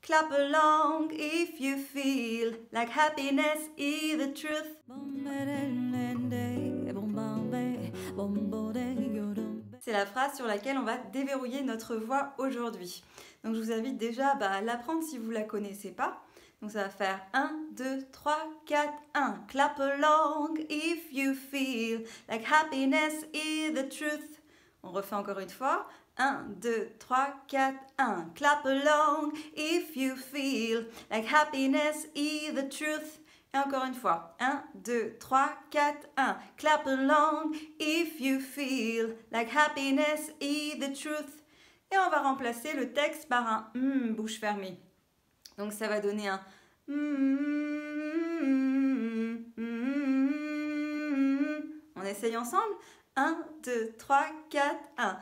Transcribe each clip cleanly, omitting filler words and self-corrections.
Clap along if you feel like happiness is the truth. C'est la phrase sur laquelle on va déverrouiller notre voix aujourd'hui. Donc je vous invite déjà à l'apprendre si vous ne la connaissez pas. Donc ça va faire 1, 2, 3, 4, 1. Clap along if you feel like happiness is the truth. On refait encore une fois. 1, 2, 3, 4, 1. Clap along if you feel like happiness is the truth. Et encore une fois. 1, 2, 3, 4, 1. Clap along if you feel like happiness is the truth. Et on va remplacer le texte par un bouche fermée. Donc ça va donner un On essaye ensemble. 1, 2, 3, 4, 1.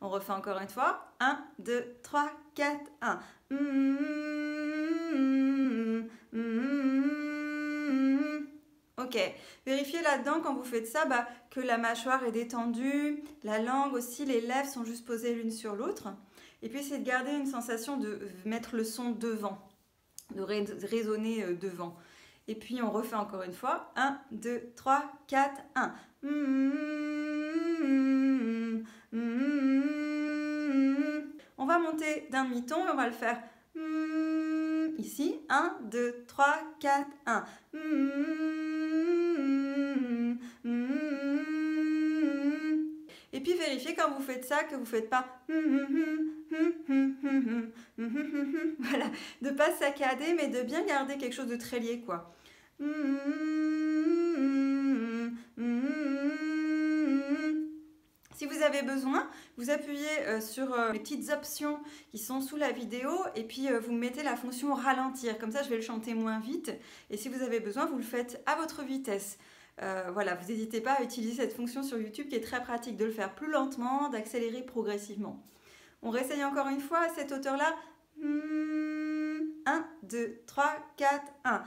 On refait encore une fois. 1, 2, 3, 4, 1. Ok, vérifiez là-dedans quand vous faites ça que la mâchoire est détendue, la langue aussi, les lèvres sont juste posées l'une sur l'autre. Et puis essayez de garder une sensation de mettre le son devant, de résonner devant. Et puis on refait encore une fois. 1, 2, 3, 4, 1. On va monter d'un demi-ton et on va le faire ici. 1, 2, 3, 4, 1. Et puis vérifiez quand vous faites ça que vous ne faites pas voilà, de ne pas saccader mais de bien garder quelque chose de très lié quoi. Si vous avez besoin, vous appuyez sur les petites options qui sont sous la vidéo et puis vous mettez la fonction ralentir. Comme ça, je vais le chanter moins vite. Et si vous avez besoin, vous le faites à votre vitesse. Voilà, vous n'hésitez pas à utiliser cette fonction sur YouTube qui est très pratique, de le faire plus lentement, d'accélérer progressivement. On réessaye encore une fois à cette hauteur-là. 1, 2, 3, 4, 1.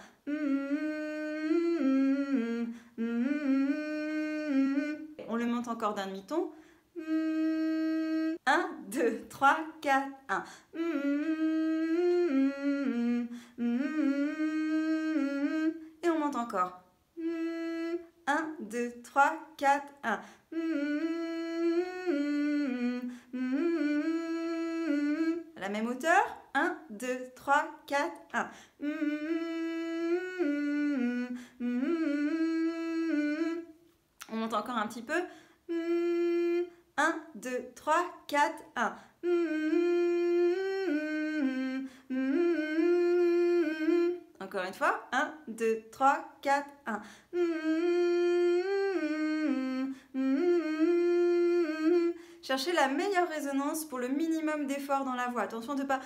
On le monte encore d'un demi-ton. 1, 2, 3, 4, 1. Et on monte encore. 1, 2, 3, 4, 1. À la même hauteur. 1, 2, 3, 4, 1. On monte encore un petit peu. 1, 2, 3, 4, 1. Encore une fois. 1, 2, 3, 4, 1. Cherchez la meilleure résonance pour le minimum d'effort dans la voix. Attention de ne pas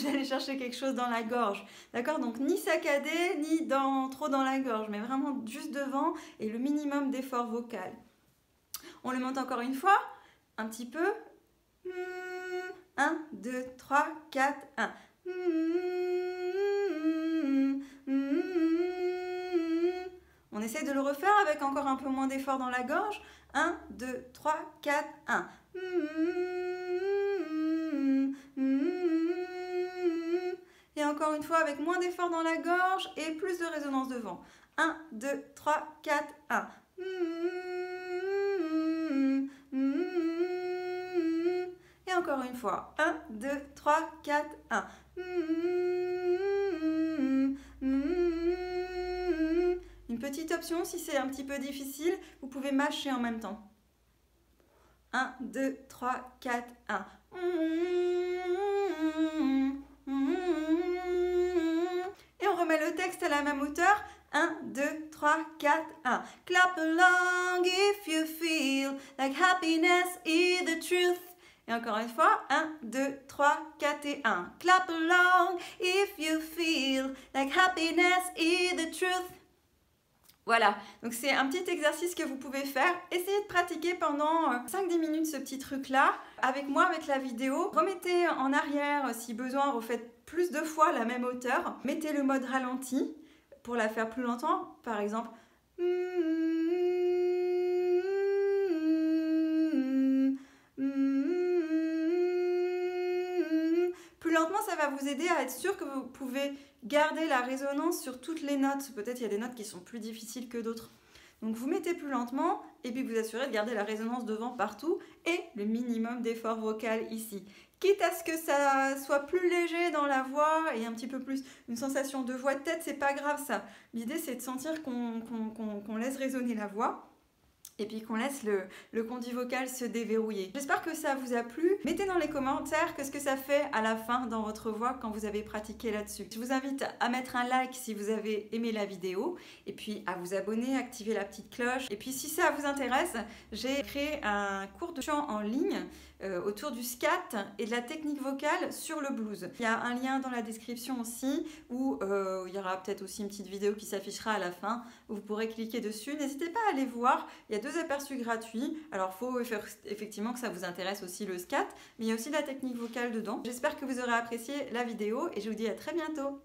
d'aller chercher quelque chose dans la gorge. D'accord? Donc ni saccader, ni trop dans la gorge, mais vraiment juste devant et le minimum d'effort vocal. On le monte encore une fois, un petit peu. 1, 2, 3, 4, 1. On essaie de le refaire avec encore un peu moins d'effort dans la gorge. 1, 2, 3, 4, 1. Et encore une fois avec moins d'effort dans la gorge et plus de résonance devant. 1, 2, 3, 4, 1. Et encore une fois. 1, 2, 3, 4, 1. Une petite option, si c'est un petit peu difficile, vous pouvez mâcher en même temps. 1, 2, 3, 4, 1. Et on remet le texte à la même hauteur. 1, 2, 3, 4, 1. Clap along if you feel like happiness is the truth. Et encore une fois, 1, 2, 3, 4 et 1. Clap along if you feel like happiness is the truth. Voilà, donc c'est un petit exercice que vous pouvez faire. Essayez de pratiquer pendant 5-10 minutes ce petit truc-là. Avec moi, avec la vidéo. Remettez en arrière si besoin, refaites plus de fois la même hauteur. Mettez le mode ralenti pour la faire plus longtemps. Par exemple. vraiment ça va vous aider à être sûr que vous pouvez garder la résonance sur toutes les notes. Peut-être il y a des notes qui sont plus difficiles que d'autres. Donc vous mettez plus lentement et puis vous assurez de garder la résonance devant partout et le minimum d'effort vocal ici. Quitte à ce que ça soit plus léger dans la voix et un petit peu plus une sensation de voix de tête, c'est pas grave ça. L'idée c'est de sentir qu'on laisse résonner la voix. Et puis qu'on laisse le conduit vocal se déverrouiller. J'espère que ça vous a plu. Mettez dans les commentaires qu'est-ce que ça fait à la fin dans votre voix quand vous avez pratiqué là-dessus. Je vous invite à mettre un like si vous avez aimé la vidéo et puis à vous abonner, activer la petite cloche. Et puis si ça vous intéresse, j'ai créé un cours de chant en ligne autour du scat et de la technique vocale sur le blues. Il y a un lien dans la description aussi où il y aura peut-être aussi une petite vidéo qui s'affichera à la fin où vous pourrez cliquer dessus. N'hésitez pas à aller voir, il y a 2 aperçus gratuits. Alors il faut effectivement que ça vous intéresse aussi le scat, mais il y a aussi la technique vocale dedans. J'espère que vous aurez apprécié la vidéo et je vous dis à très bientôt.